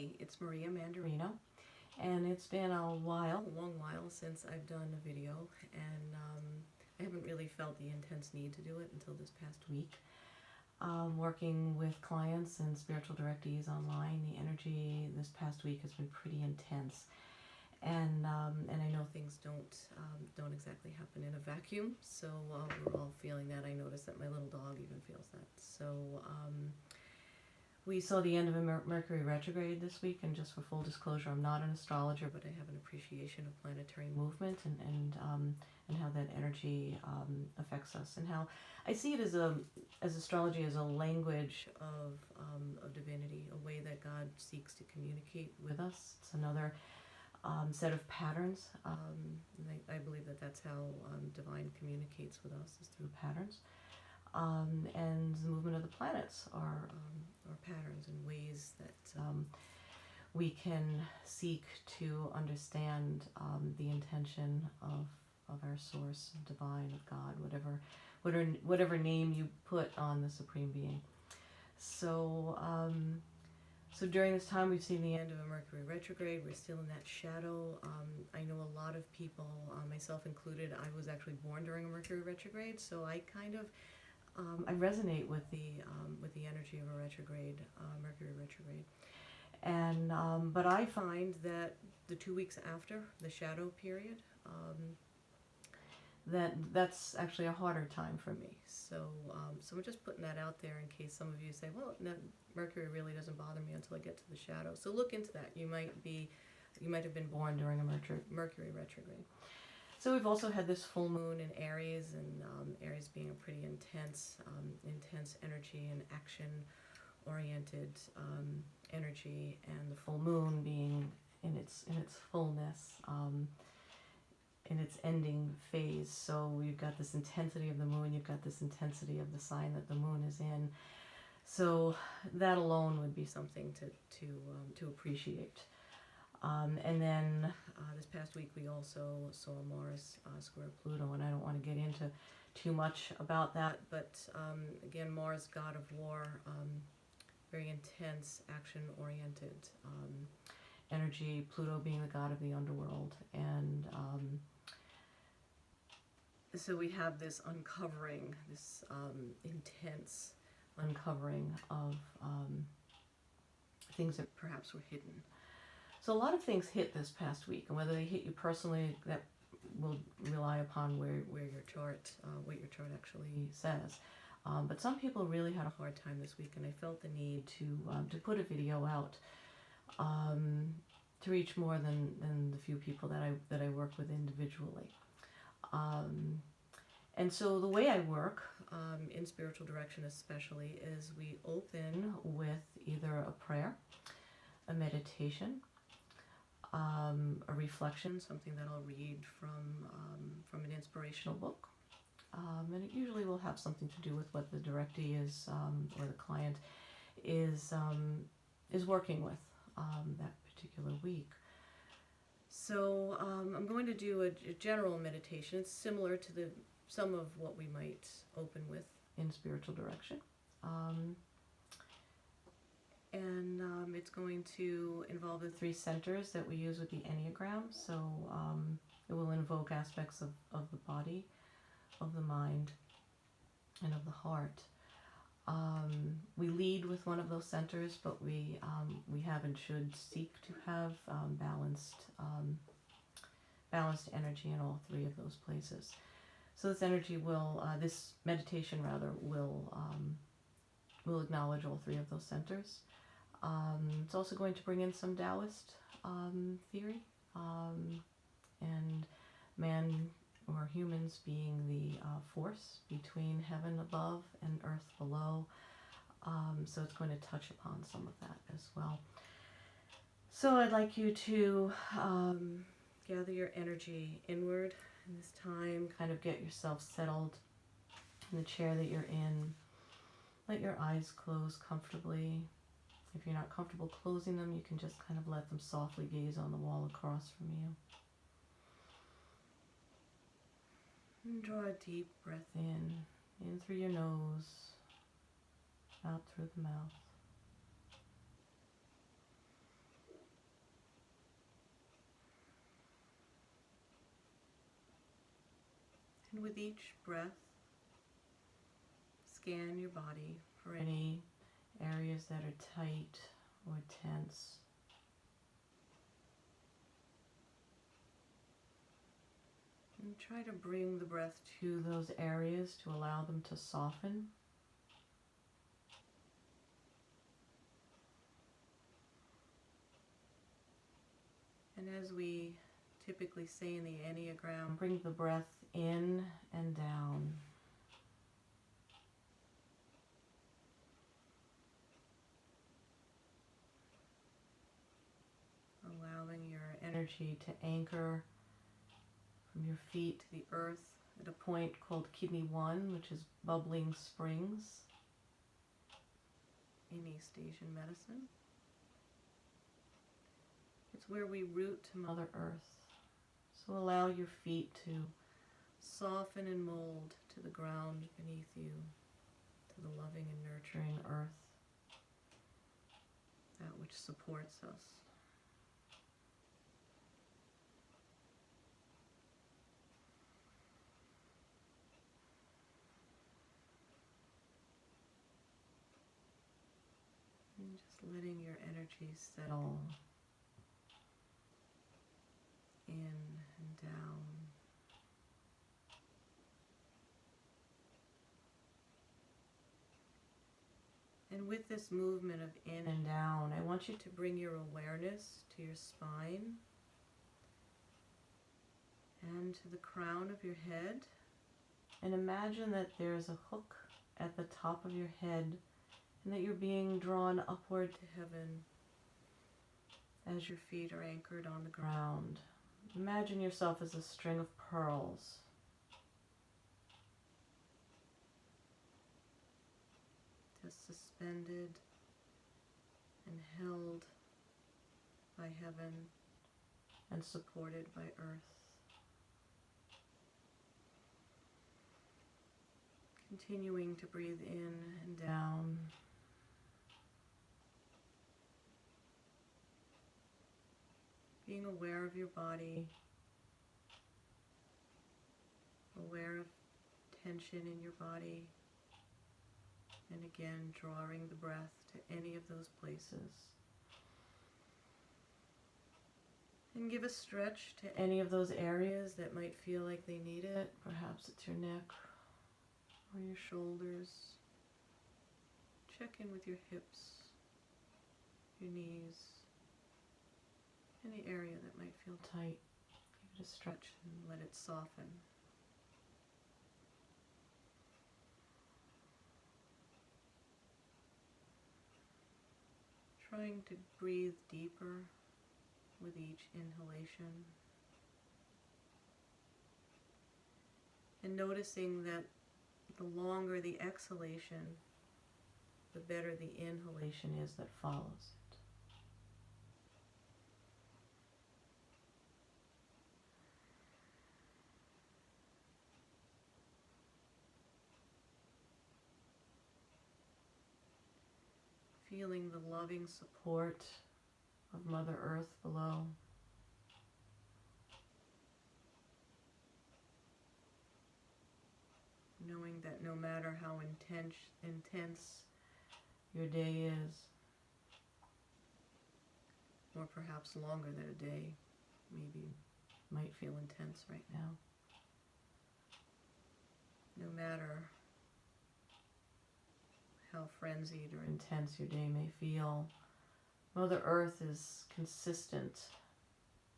Hey, it's Maria Mandarino, and it's been a long while since I've done a video, and I haven't really felt the intense need to do it until this past week. Working with clients and spiritual directees online, the energy this past week has been pretty intense, and I know things don't exactly happen in a vacuum. So we're all feeling that. I noticed that my little dog even feels that. So. We saw the end of a Mercury retrograde this week, and just for full disclosure, I'm not an astrologer, but I have an appreciation of planetary movement and how that energy affects us, and how I see it as astrology as a language of divinity, a way that God seeks to communicate with us. It's another set of patterns. I believe that that's how divine communicates with us, is through patterns. And the movement of the planets are patterns and ways that we can seek to understand the intention of our source, divine, of God, whatever name you put on the Supreme Being. So so during this time, we've seen the end of a Mercury retrograde. We're still in that shadow. I know a lot of people, myself included. I was actually born during a Mercury retrograde, so I kind of I resonate with the energy of a retrograde, Mercury retrograde, and but I find that the 2 weeks after the shadow period, that's actually a harder time for me. So so I'm just putting that out there in case some of you say, well, no, Mercury really doesn't bother me until I get to the shadow. So look into that. You might have been born during a Mercury retrograde. So we've also had this full moon in Aries, and Aries being a pretty intense energy and action-oriented energy, and the full moon being in its fullness, in its ending phase. So you've got this intensity of the moon, you've got this intensity of the sign that the moon is in. So that alone would be something to appreciate. And then this past week we also saw Mars square Pluto, and I don't want to get into too much about that, but again, Mars, god of war, very intense, action-oriented energy, Pluto being the god of the underworld, and so we have this uncovering, this intense uncovering of things that perhaps were hidden. So a lot of things hit this past week, and whether they hit you personally, that will rely upon where your chart, what your chart actually says. But some people really had a hard time this week, and I felt the need to put a video out to reach more than the few people that I work with individually. And so the way I work, in spiritual direction especially, is we open with either a prayer, a meditation, a reflection, something that I'll read from an inspirational book, and it usually will have something to do with what the directee is, or the client is working with that particular week. So I'm going to do a general meditation. It's similar to some of what we might open with in spiritual direction. And it's going to involve the 3 centers that we use with the Enneagram. So it will invoke aspects of the body, of the mind, and of the heart. We lead with one of those centers, but we have and should seek to have balanced energy in all 3 of those places. So this energy will, this meditation rather, will acknowledge all 3 of those centers. It's also going to bring in some Taoist theory, and man, or humans, being the force between heaven above and earth below. So it's going to touch upon some of that as well. So I'd like you to gather your energy inward in this time, kind of get yourself settled in the chair that you're in. Let your eyes close comfortably. If you're not comfortable closing them, you can just kind of let them softly gaze on the wall across from you. And draw a deep breath in through your nose, out through the mouth. And with each breath, scan your body for any areas that are tight or tense. And try to bring the breath to those areas to allow them to soften. And as we typically say in the Enneagram, bring the breath in and down. Allowing your energy to anchor from your feet to the earth at a point called Kidney 1, which is bubbling springs in East Asian medicine. It's where we root to Mother Earth. So allow your feet to soften and mold to the ground beneath you, to the loving and nurturing earth, that which supports us. And just letting your energy settle in and down. And with this movement of in and down, I want you to bring your awareness to your spine and to the crown of your head. And imagine that there's a hook at the top of your head and that you're being drawn upward to heaven as your feet are anchored on the ground. Imagine yourself as a string of pearls. Just suspended and held by heaven and supported by earth. Continuing to breathe in and down. Being aware of your body, aware of tension in your body, and again drawing the breath to any of those places. And give a stretch to any of those areas that might feel like they need it. Perhaps it's your neck or your shoulders. Check in with your hips, your knees, any area that might feel tight. Give it a stretch and let it soften. Trying to breathe deeper with each inhalation. And noticing that the longer the exhalation, the better the inhalation is that follows it. Feeling the loving support of Mother Earth below. Knowing that no matter how intense your day is, or perhaps longer than a day, maybe might feel intense right now. No matter how frenzied or intense your day may feel, Mother Earth is consistent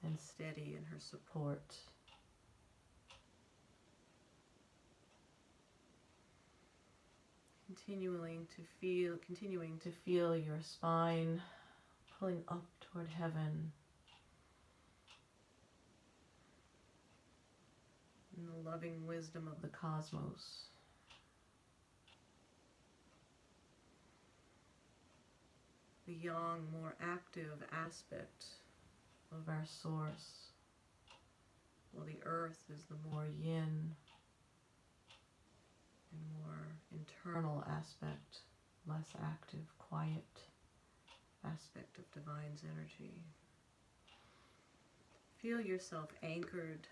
and steady in her support. Continuing to feel your spine pulling up toward heaven. In the loving wisdom of the cosmos. The yang, more active aspect of our source, while the earth is the more yin and more internal aspect, less active, quiet aspect of Divine's energy. Feel yourself anchored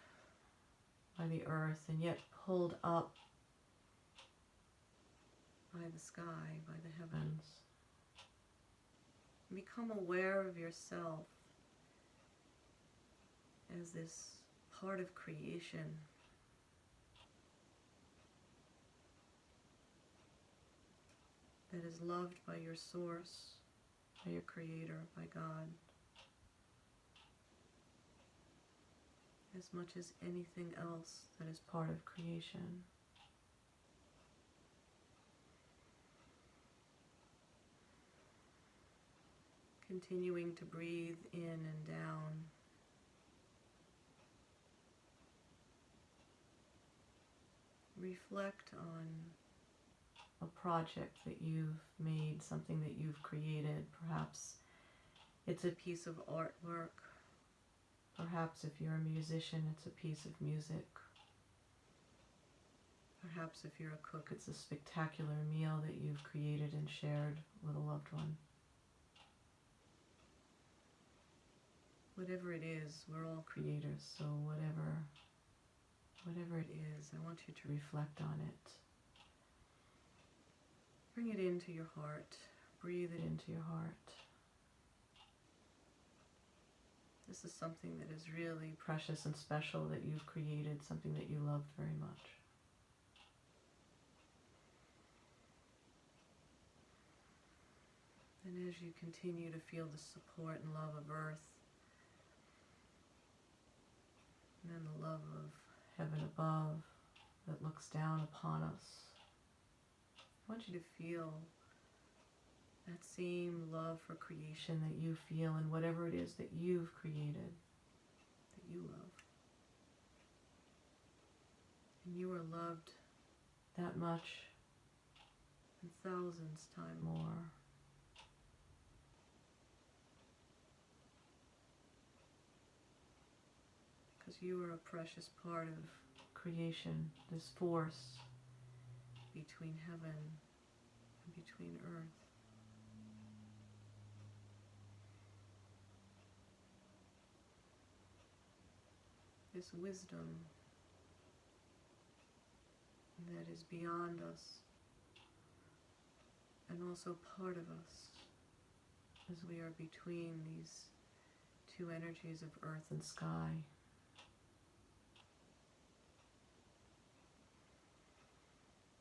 by the earth and yet pulled up by the sky, by the heavens. Become aware of yourself as this part of creation that is loved by your source, by your creator, by God, as much as anything else that is part of creation. Continuing to breathe in and down. Reflect on a project that you've made, something that you've created. Perhaps it's a piece of artwork. Perhaps if you're a musician, it's a piece of music. Perhaps if you're a cook, it's a spectacular meal that you've created and shared with a loved one. Whatever it is, we're all creators, so whatever it is, I want you to reflect on it. Bring it into your heart. Breathe it into your heart. This is something that is really precious and special that you've created, something that you loved very much. And as you continue to feel the support and love of Earth, and then the love of heaven above that looks down upon us, I want you to feel that same love for creation that you feel in whatever it is that you've created, that you love. And you are loved that much and thousands times more. Because you are a precious part of creation, this force between heaven and between earth. This wisdom that is beyond us and also part of us as we are between these two energies of earth and sky.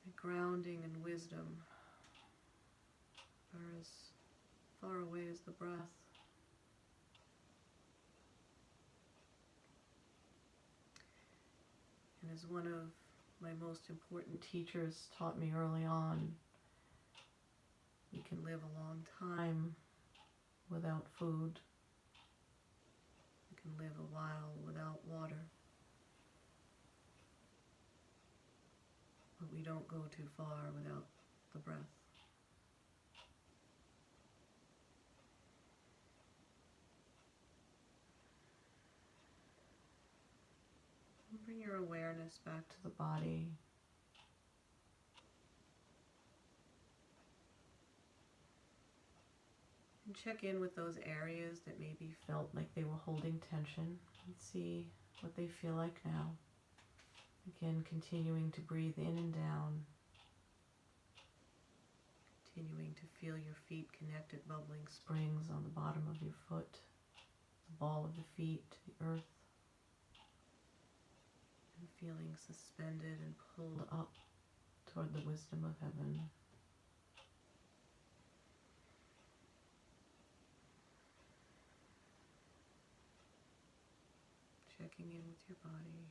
The grounding and wisdom are as far away as the breath. And as one of my most important teachers taught me early on, we can live a long time without food. We can live a while without water. But we don't go too far without the breath. Bring your awareness back to the body. And check in with those areas that maybe felt like they were holding tension and see what they feel like now. Again, continuing to breathe in and down. Continuing to feel your feet connect at bubbling springs on the bottom of your foot, the ball of the feet to the earth. And feeling suspended and pulled up toward the wisdom of heaven. Checking in with your body.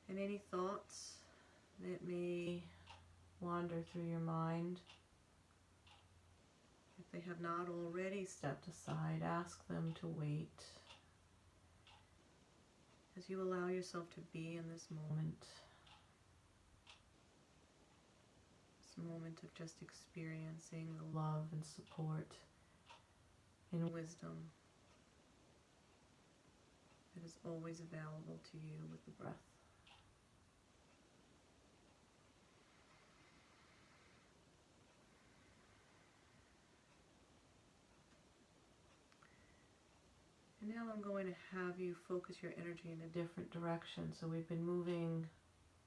And any thoughts that may wander through your mind, if they have not already stepped aside, ask them to wait as you allow yourself to be in this moment of just experiencing the love and support and wisdom that is always available to you with the breath. now I'm going to have you focus your energy in a different direction. So we've been moving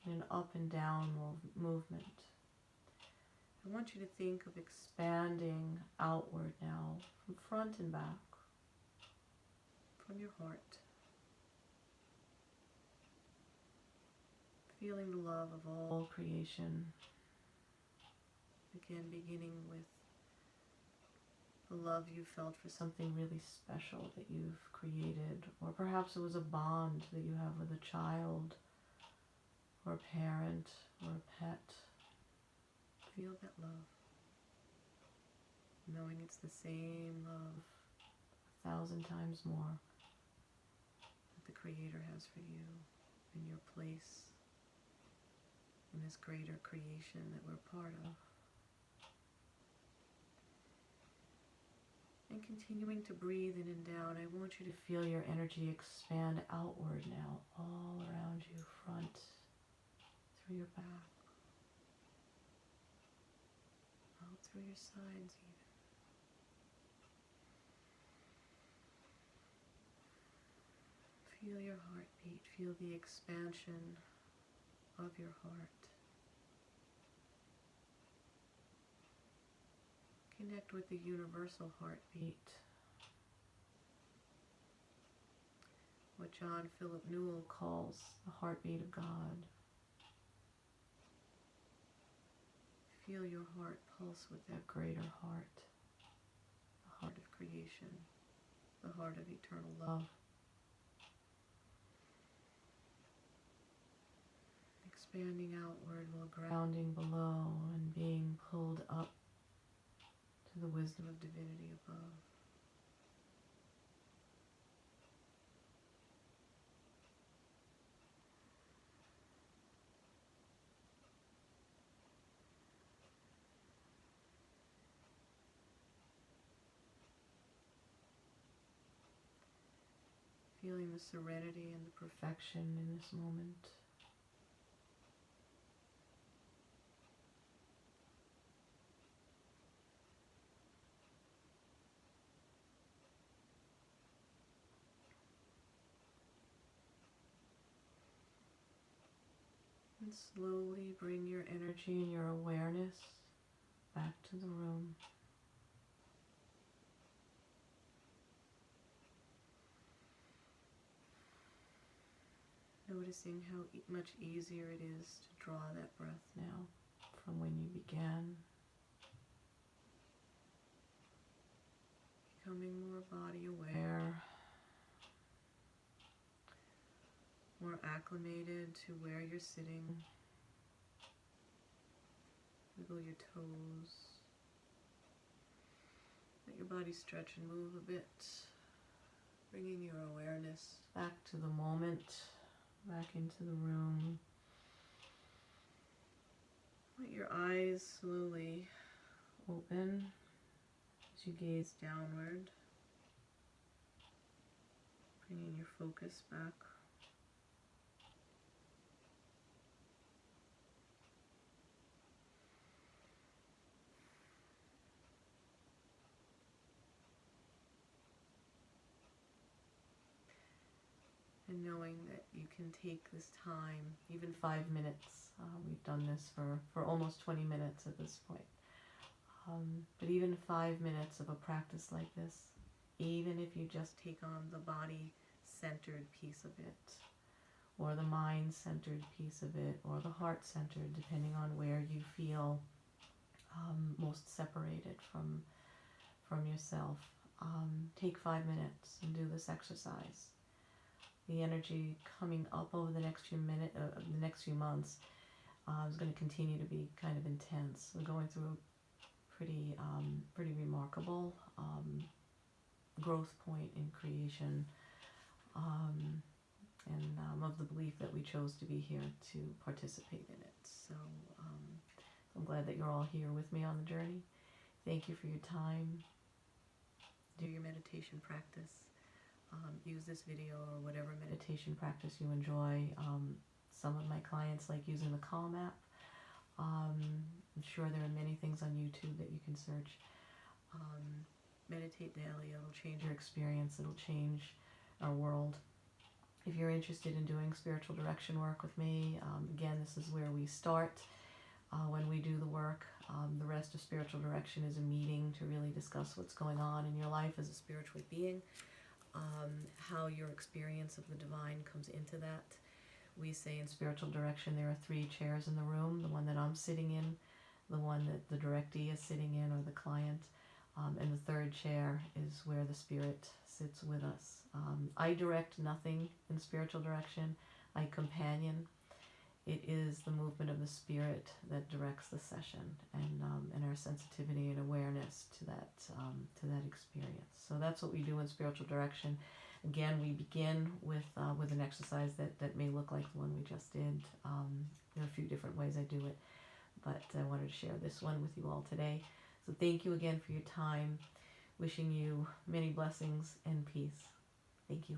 in an up and down movement. I want you to think of expanding outward now, from front and back, from your heart. Feeling the love of all creation. Again, beginning with the love you felt for something really special that you've created, or perhaps it was a bond that you have with a child, or a parent, or a pet. Feel that love, knowing it's the same love 1,000 times more that the Creator has for you in your place in this greater creation that we're part of. And continuing to breathe in and down, I want you to feel your energy expand outward now, all around you, front, through your back, out through your sides even. Feel your heartbeat, feel the expansion of your heart. Connect with the universal heartbeat, what John Philip Newell calls the heartbeat of God. Feel your heart pulse with that greater heart, the heart of creation, the heart of eternal love. Expanding outward while grounding below and being pulled up to the wisdom of divinity above. Feeling the serenity and the perfection in this moment. And slowly bring your energy and your awareness back to the room. Noticing how much easier it is to draw that breath now from when you began. Becoming more body aware, more acclimated to where you're sitting. Wiggle your toes. Let your body stretch and move a bit. Bringing your awareness back to the moment, back into the room. Let your eyes slowly open as you gaze downward. Bringing your focus back. And knowing that you can take this time, even 5 minutes. We've done this for almost 20 minutes at this point. But even 5 minutes of a practice like this, even if you just take on the body-centered piece of it, or the mind-centered piece of it, or the heart-centered, depending on where you feel most separated from yourself. Take 5 minutes and do this exercise. The energy coming up over the next few months is going to continue to be kind of intense. We're going through a pretty remarkable growth point in creation, and I'm of the belief that we chose to be here to participate in it. So I'm glad that you're all here with me on the journey. Thank you for your time. Do your meditation practice. Use this video or whatever meditation practice you enjoy. Some of my clients like using the Calm app. I'm sure there are many things on YouTube that you can search. Meditate daily. It'll change your experience. It'll change our world. If you're interested in doing spiritual direction work with me, again, this is where we start when we do the work. The rest of spiritual direction is a meeting to really discuss what's going on in your life as a spiritual being, how your experience of the divine comes into that. We say in spiritual direction there are 3 chairs in the room, the one that I'm sitting in, the one that the directee is sitting in or the client, and the 3rd chair is where the spirit sits with us. I direct nothing in spiritual direction. I companion. It is the movement of the spirit that directs the session, and our sensitivity and awareness to that experience. So that's what we do in spiritual direction. Again, we begin with an exercise that may look like the one we just did. There are a few different ways I do it, but I wanted to share this one with you all today. So thank you again for your time. Wishing you many blessings and peace. Thank you.